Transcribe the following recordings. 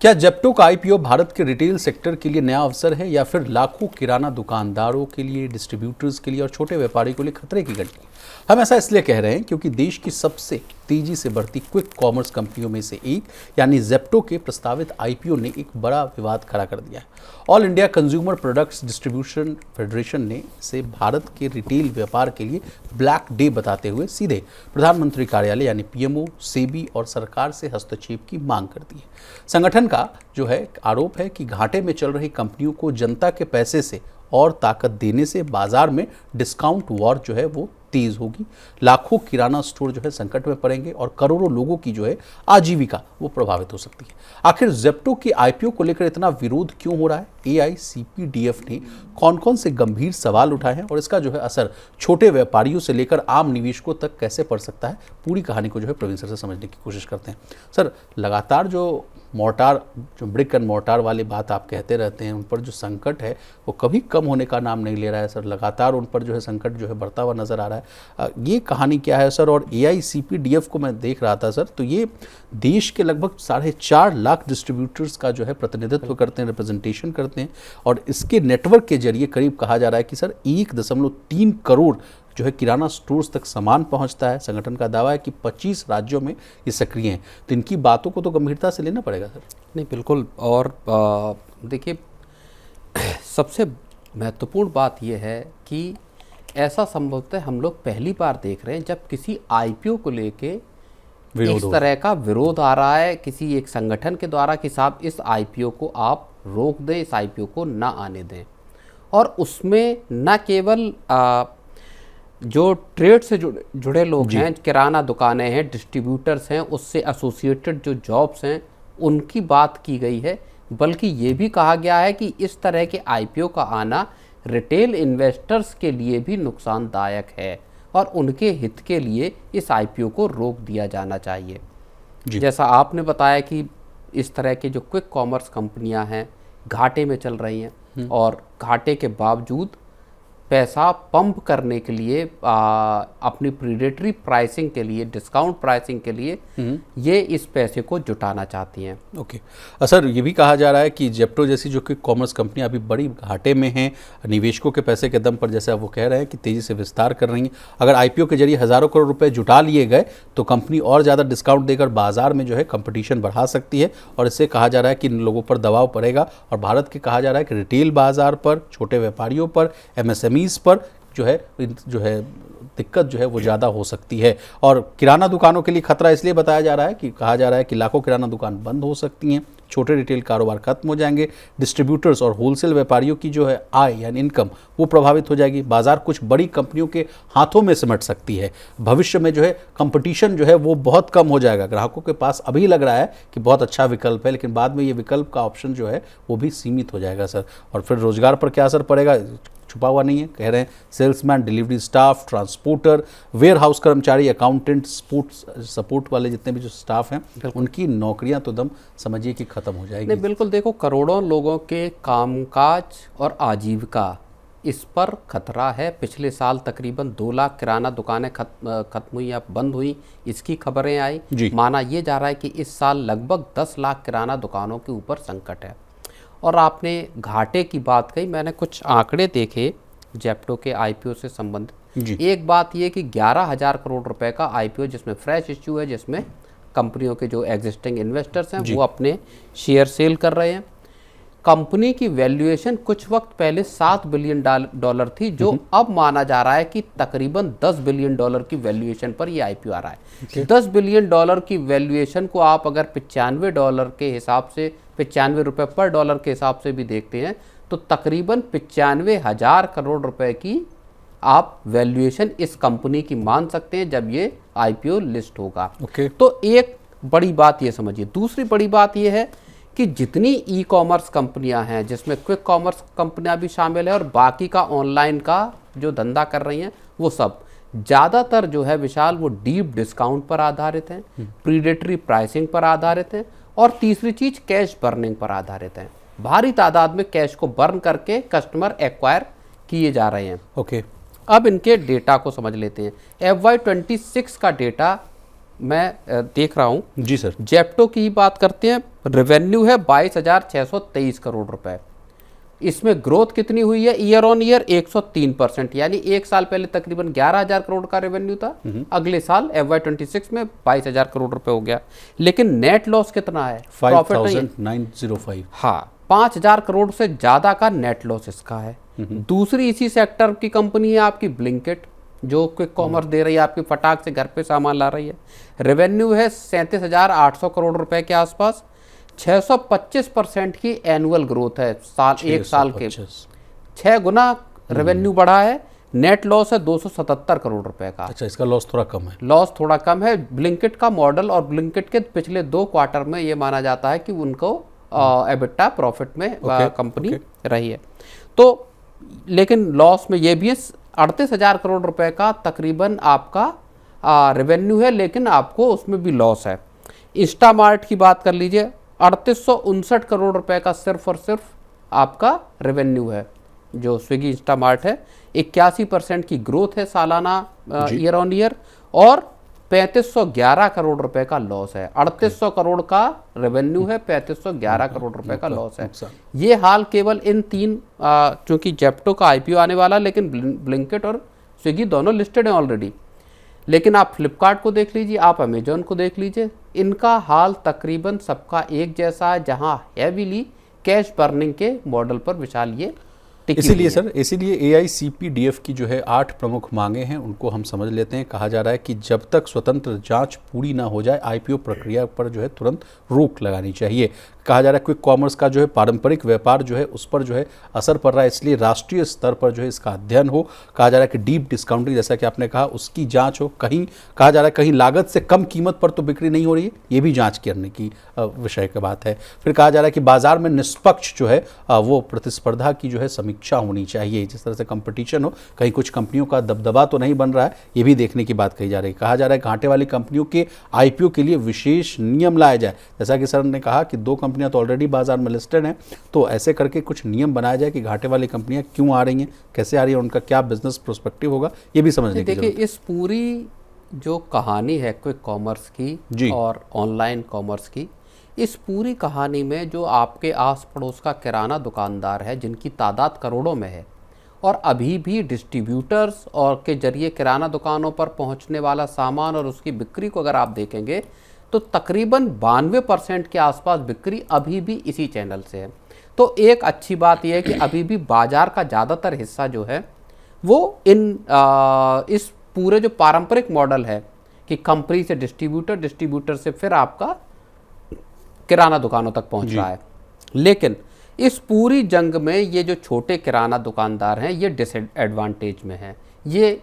क्या जेप्टो का आईपीओ भारत के रिटेल सेक्टर के लिए नया अवसर है या फिर लाखों किराना दुकानदारों के लिए, डिस्ट्रीब्यूटर्स के लिए और छोटे व्यापारियों के लिए खतरे की घंटी? हम ऐसा इसलिए कह रहे हैं क्योंकि देश की सबसे तेजी से बढ़ती क्विक कॉमर्स कंपनियों में से एक यानी जेप्टो के प्रस्तावित आईपीओ ने एक बड़ा विवाद खड़ा कर दिया है। All India consumer products distribution federation ने इसे भारत के रिटेल व्यापार के लिए ब्लैक डे बताते हुए सीधे प्रधानमंत्री कार्यालय यानी पीएमओ, सेबी और सरकार से हस्तक्षेप की मांग कर दी है। संगठन का जो है आरोप है कि घाटे में चल रही कंपनियों को जनता के पैसे से और ताकत देने से बाजार में डिस्काउंट वॉर जो है वो तेज होगी, लाखों किराना स्टोर जो है संकट में पड़ेंगे और करोड़ों लोगों की जो है आजीविका वो प्रभावित हो सकती है। आखिर जेप्टो के आईपीओ को लेकर इतना विरोध क्यों हो रहा है? एआईसीपीडीएफ ने कौन कौन से गंभीर सवाल उठाए हैं और इसका जो है असर छोटे व्यापारियों से लेकर आम निवेशकों तक कैसे पड़ सकता है, पूरी कहानी को जो है प्रवीण सर से समझने की कोशिश करते हैं। सर, लगातार जो ब्रिक एंड मोर्टार वाली बात आप कहते रहते हैं, उन पर जो संकट है वो कभी कम होने का नाम नहीं ले रहा है सर। लगातार उन पर जो है संकट जो है बढ़ता हुआ नजर आ रहा है। ये कहानी क्या है सर? और एआईसीपीडीएफ को मैं देख रहा था सर, तो ये देश के लगभग 4.5 लाख डिस्ट्रीब्यूटर्स का जो है प्रतिनिधित्व करते हैं, रिप्रेजेंटेशन करते हैं और इसके नेटवर्क के जरिए करीब कहा जा रहा है कि सर 1.3 करोड़ जो है किराना स्टोर्स तक सामान पहुंचता है। संगठन का दावा है कि 25 राज्यों में ये सक्रिय हैं, तो इनकी बातों को तो गंभीरता से लेना पड़ेगा सर। नहीं, बिल्कुल। और देखिए, सबसे महत्वपूर्ण बात यह है कि ऐसा संभवतः हम लोग पहली बार देख रहे हैं जब किसी आईपीओ को लेके इस तरह का विरोध आ रहा है किसी एक संगठन के द्वारा कि साहब इस आईपीओ को आप रोक दें, इस आईपीओ को ना आने दें। और उसमें न केवल जो ट्रेड से जुड़े लोग हैं, किराना दुकानें हैं, डिस्ट्रीब्यूटर्स हैं, उससे एसोसिएटेड जो जॉब्स हैं, उनकी बात की गई है, बल्कि ये भी कहा गया है कि इस तरह के आईपीओ का आना रिटेल इन्वेस्टर्स के लिए भी नुकसानदायक है और उनके हित के लिए इस आईपीओ को रोक दिया जाना चाहिए। जैसा आपने बताया कि इस तरह के जो क्विक कॉमर्स कंपनियां हैं घाटे में चल रही हैं और घाटे के बावजूद पैसा पंप करने के लिए अपनी प्रीडेटरी प्राइसिंग के लिए, डिस्काउंट प्राइसिंग के लिए ये इस पैसे को जुटाना चाहती हैं। ओके सर, ये भी कहा जा रहा है कि जेप्टो जैसी जो कि कॉमर्स कंपनियां अभी बड़ी घाटे में हैं, निवेशकों के पैसे के दम पर, जैसे आप वो कह रहे हैं कि तेज़ी से विस्तार कर रही हैं। अगर आईपीओ के जरिए हज़ारों करोड़ रुपए जुटा लिए गए तो कंपनी और ज़्यादा डिस्काउंट देकर बाजार में जो है कंपटीशन बढ़ा सकती है और इससे कहा जा रहा है कि इन लोगों पर दबाव पड़ेगा और भारत के कहा जा रहा है कि रिटेल बाजार पर, छोटे व्यापारियों पर, एमएसएमई पर जो है दिक्कत जो है वो ज़्यादा हो सकती है। और किराना दुकानों के लिए खतरा इसलिए बताया जा रहा है कि कहा जा रहा है कि लाखों किराना दुकान बंद हो सकती हैं, छोटे रिटेल कारोबार खत्म हो जाएंगे, डिस्ट्रीब्यूटर्स और होलसेल व्यापारियों की जो है आय यानी इनकम वो प्रभावित हो जाएगी, बाजार कुछ बड़ी कंपनियों के हाथों में सिमट सकती है, भविष्य में जो है कंपटीशन जो है वो बहुत कम हो जाएगा। ग्राहकों के पास अभी लग रहा है कि बहुत अच्छा विकल्प है, लेकिन बाद में ये विकल्प का ऑप्शन जो है वो भी सीमित हो जाएगा सर। और फिर रोजगार पर क्या असर पड़ेगा छुपा हुआ नहीं है। कह रहे हैं salesman, delivery staff, transporter, warehouse कर्मचारी, अकाउंटेंट, सपोर्ट वाले जितने भी जो स्टाफ हैं उनकी नौकरियां तो दम समझिए कि खत्म हो जाएगी। नहीं, बिल्कुल। देखो, करोड़ों लोगों के कामकाज और आजीविका इस पर खतरा है। पिछले साल तकरीबन 2 लाख किराना दुकानें खत्म हुई या बंद हुई, इसकी खबरें आई। माना यह जा रहा है कि इस साल लगभग 10 लाख किराना दुकानों के ऊपर संकट है। और आपने घाटे की बात कही, मैंने कुछ आंकड़े देखे जेप्टो के आईपीओ से संबंधित। एक बात यह कि 11,000 करोड़ रुपए का आईपीओ जिसमें फ्रेश इश्यू है, जिसमें कंपनियों के जो एग्जिस्टिंग इन्वेस्टर्स हैं वो अपने शेयर सेल कर रहे हैं। कंपनी की वैल्यूएशन कुछ वक्त पहले $7 बिलियन डॉलर थी, जो अब माना जा रहा है कि तकरीबन $10 बिलियन की वैल्यूएशन पर यह आईपीओ आ रहा है। $10 बिलियन की वैल्यूएशन को आप अगर $95 के हिसाब से, 95 रुपये पर डॉलर के हिसाब से भी देखते हैं तो तकरीबन 95,000 करोड़ रुपए की आप वैल्यूएशन इस कंपनी की मान सकते हैं जब ये आईपीओ लिस्ट होगा। तो एक बड़ी बात ये समझिए। दूसरी बड़ी बात ये है कि जितनी ई कॉमर्स कंपनियां हैं, जिसमें क्विक कॉमर्स कंपनियां भी शामिल है और बाकी का ऑनलाइन का जो धंधा कर रही हैं, वो सब ज़्यादातर जो है विशाल वो डीप डिस्काउंट पर आधारित हैं, प्रीडेटरी प्राइसिंग पर आधारित हैं और तीसरी चीज़ कैश बर्निंग पर आधारित हैं। भारी तादाद में कैश को बर्न करके कस्टमर एक्वायर किए जा रहे हैं। अब इनके डेटा को समझ लेते हैं। FY26 का डेटा मैं देख रहा हूँ। जी सर। जेप्टो की ही बात करते हैं, रेवेन्यू है 22,623 करोड़ रुपए। इसमें ग्रोथ कितनी हुई है ईयर ऑन ईयर? 103%, यानी एक साल पहले तकरीबन 11,000 करोड़ का रेवेन्यू था, अगले साल FY26 में 22,000 करोड़ रुपए हो गया। लेकिन नेट लॉस कितना है? 5,905। हाँ, 5,000 करोड़ से ज्यादा का नेट लॉस इसका है। दूसरी इसी सेक्टर की कंपनी है आपकी ब्लिंकिट, जो क्विक कॉमर्स दे रही है, आपकी फटाक से घर पे सामान ला रही है। रेवेन्यू है 37,800 करोड़ रुपए के आसपास, 625% की एनुअल ग्रोथ है एक साल के, 6 गुना रेवेन्यू बढ़ा है। नेट लॉस है 277 करोड़ रुपए का। अच्छा, इसका लॉस थोड़ा कम है। लॉस थोड़ा कम है। ब्लिंकिट का मॉडल और ब्लिंकिट के पिछले 2 क्वार्टर में ये माना जाता है कि उनको एबिटा प्रॉफिट में कंपनी रही है। तो लेकिन लॉस में ये भी है, 38,000 करोड़ रुपए का तकरीबन आपका रेवेन्यू है, लेकिन आपको उसमें भी लॉस है। इंस्टामार्ट की बात कर लीजिए, 3859 करोड़ रुपए का सिर्फ और सिर्फ आपका रेवेन्यू है। जो स्विगी इंस्टामार्ट है, 81% की ग्रोथ है सालाना ईयर ऑन ईयर, और 3511 करोड़ रुपए का लॉस है। 3800 करोड़ का रेवेन्यू है, 3511 करोड़ रुपए का लॉस है। ये हाल केवल इन 3, चूंकि जेप्टो का IPO आने वाला, लेकिन ब्लिंकिट और स्विगी दोनों लिस्टेड हैं ऑलरेडी। लेकिन आप फ्लिपकार्ट को देख लीजिए, आप अमेजोन को देख लीजिए, इनका हाल तकरीबन सबका एक जैसा है, जहां हैवीली कैश बर्निंग के मॉडल पर विशाल ये इसीलिए सर, इसीलिए AICPDF की जो है 8 प्रमुख मांगे हैं, उनको हम समझ लेते हैं। कहा जा रहा है कि जब तक स्वतंत्र जांच पूरी ना हो जाए, IPO प्रक्रिया पर जो है तुरंत रोक लगानी चाहिए। कहा जा रहा है क्विक कॉमर्स का जो है पारंपरिक व्यापार जो है उस पर जो है असर पड़ रहा है, इसलिए राष्ट्रीय स्तर पर जो है इसका अध्ययन हो। कहा जा रहा है कि डीप डिस्काउंटिंग, जैसा कि आपने कहा, उसकी जांच हो। कहीं कहा जा रहा है कहीं लागत से कम कीमत पर तो बिक्री नहीं हो रही है, ये भी जांच करने की विषय की बात है। फिर कहा जा रहा है कि बाजार में निष्पक्ष जो है वो प्रतिस्पर्धा की जो है समीक्षा होनी चाहिए, जिस तरह से कंपटीशन हो, कहीं कुछ कंपनियों का दबदबा तो नहीं बन रहा है, ये भी देखने की बात कही जा रही है। कहा जा रहा है घाटे वाली कंपनियों के IPO के लिए विशेष नियम लाया जाए, जैसा कि सर ने कहा कि 2 कंपनियां तो ऑलरेडी बाजार में लिस्टेड हैं, तो ऐसे करके कुछ नियम बनाया जाए कि घाटे वाली कंपनियां क्यों आ रही हैं, कैसे आ रही हैं, उनका क्या बिजनेस प्रोस्पेक्टिव होगा, ये भी समझने की जरूरत है। देखिए, इस पूरी जो कहानी है क्विक कॉमर्स की और ऑनलाइन कॉमर्स की, इस पूरी कहानी में जो आपके आस पड़ोस का किराना दुकानदार है, जिनकी तादाद करोड़ों में है, और अभी भी डिस्ट्रीब्यूटर्स और के जरिए किराना दुकानों पर पहुंचने वाला सामान और उसकी बिक्री को अगर आप देखेंगे, तो तकरीबन 92% के आसपास बिक्री अभी भी इसी चैनल से है। तो एक अच्छी बात यह है कि अभी भी बाजार का ज़्यादातर हिस्सा जो है वो इस पूरे जो पारंपरिक मॉडल है कि कंपनी से डिस्ट्रीब्यूटर, डिस्ट्रीब्यूटर से फिर आपका किराना दुकानों तक पहुंच रहा है। लेकिन इस पूरी जंग में ये जो छोटे किराना दुकानदार हैं, ये डिसएडवांटेज में हैं। ये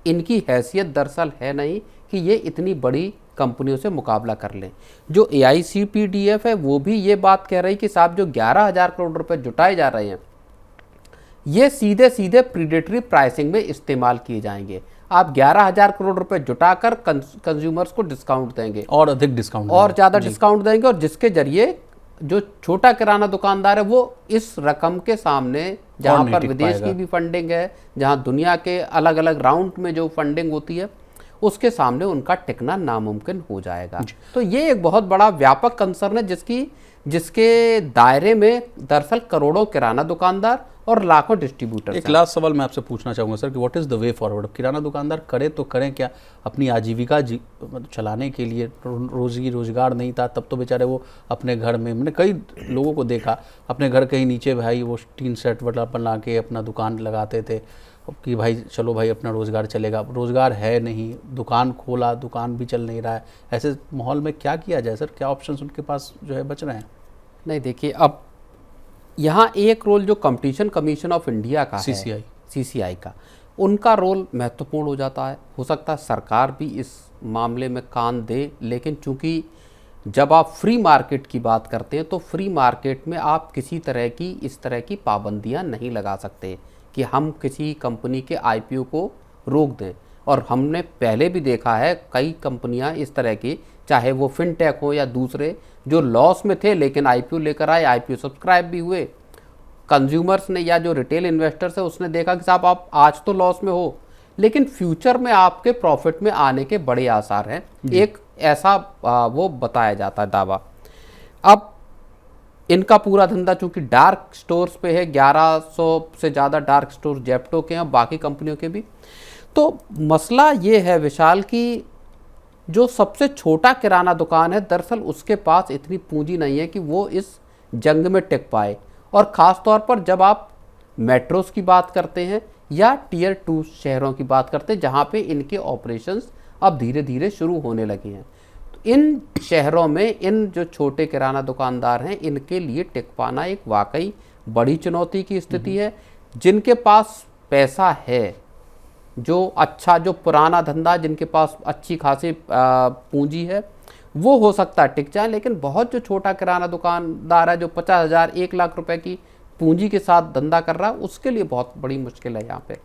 इनकी हैसियत दरअसल है नहीं कि ये इतनी बड़ी कंपनियों से मुकाबला कर लें। जो AICPDF है वो भी ये बात कह रही कि साहब जो 11,000 करोड़ रुपए जुटाए जा रहे हैं, ये सीधे सीधे प्रीडेटरी प्राइसिंग में इस्तेमाल किए जाएंगे। आप 11,000 करोड़ रुपए जुटाकर कंज्यूमर्स को डिस्काउंट देंगे, और अधिक डिस्काउंट, और ज़्यादा डिस्काउंट देंगे, और जिसके जरिए जो छोटा किराना दुकानदार है वो इस रकम के सामने, जहाँ पर विदेश की भी फंडिंग है, जहाँ दुनिया के अलग अलग राउंड में जो फंडिंग होती है, उसके सामने उनका टिकना नामुमकिन हो जाएगा। तो ये एक बहुत बड़ा व्यापक कंसर्न है, जिसके दायरे में दरअसल करोड़ों किराना दुकानदार और लाखों डिस्ट्रीब्यूटर। एक लास्ट सवाल मैं आपसे पूछना चाहूँगा सर कि what is the way forward? किराना दुकानदार करे तो करें क्या? अपनी आजीविका चलाने के लिए, रोजगार नहीं था तब तो बेचारे वो अपने घर में, मैंने कई लोगों को देखा अपने घर के ही नीचे भाई वो टीन सेट बना के अपना दुकान लगाते थे कि भाई चलो भाई अपना रोज़गार चलेगा। रोज़गार है नहीं, दुकान खोला, दुकान भी चल नहीं रहा है। ऐसे माहौल में क्या किया जाए सर? क्या ऑप्शंस उनके पास जो है बच रहे हैं? नहीं, देखिए, अब यहाँ एक रोल जो कंपटीशन कमीशन ऑफ इंडिया का है, CCI का, उनका रोल महत्वपूर्ण हो जाता है। हो सकता है सरकार भी इस मामले में कान दे, लेकिन चूंकि जब आप फ्री मार्केट की बात करते हैं तो फ्री मार्केट में आप किसी तरह की इस तरह की पाबंदियां नहीं लगा सकते कि हम किसी कंपनी के IPO को रोक दें। और हमने पहले भी देखा है कई कंपनियां इस तरह की, चाहे वो फिनटेक हो या दूसरे, जो लॉस में थे लेकिन IPO लेकर आए, IPO सब्सक्राइब भी हुए। कंज्यूमर्स ने या जो रिटेल इन्वेस्टर्स है उसने देखा कि साहब आप आज तो लॉस में हो, लेकिन फ्यूचर में आपके प्रॉफिट में आने के बड़े आसार हैं। ऐसा वो बताया जाता है दावा। अब इनका पूरा धंधा चूंकि डार्क स्टोर्स पे है, 1100 से ज़्यादा डार्क स्टोर जेप्टो के हैं और बाकी कंपनियों के भी। तो मसला ये है विशाल कि जो सबसे छोटा किराना दुकान है, दरअसल उसके पास इतनी पूंजी नहीं है कि वो इस जंग में टिक पाए। और ख़ास तौर पर जब आप मेट्रोस की बात करते हैं या टियर 2 शहरों की बात करते हैं जहाँ पे इनके ऑपरेशंस अब धीरे धीरे शुरू होने लगे हैं, तो इन शहरों में इन जो छोटे किराना दुकानदार हैं इनके लिए टिक पाना एक वाकई बड़ी चुनौती की स्थिति है। जिनके पास पैसा है, जो अच्छा, जो पुराना धंधा, जिनके पास अच्छी खासी पूंजी है, वो हो सकता है टिक जाए। लेकिन बहुत जो छोटा किराना दुकानदार है जो 50,000 1 लाख रुपए की पूंजी के साथ धंधा कर रहा है, उसके लिए बहुत बड़ी मुश्किल है यहाँ पे।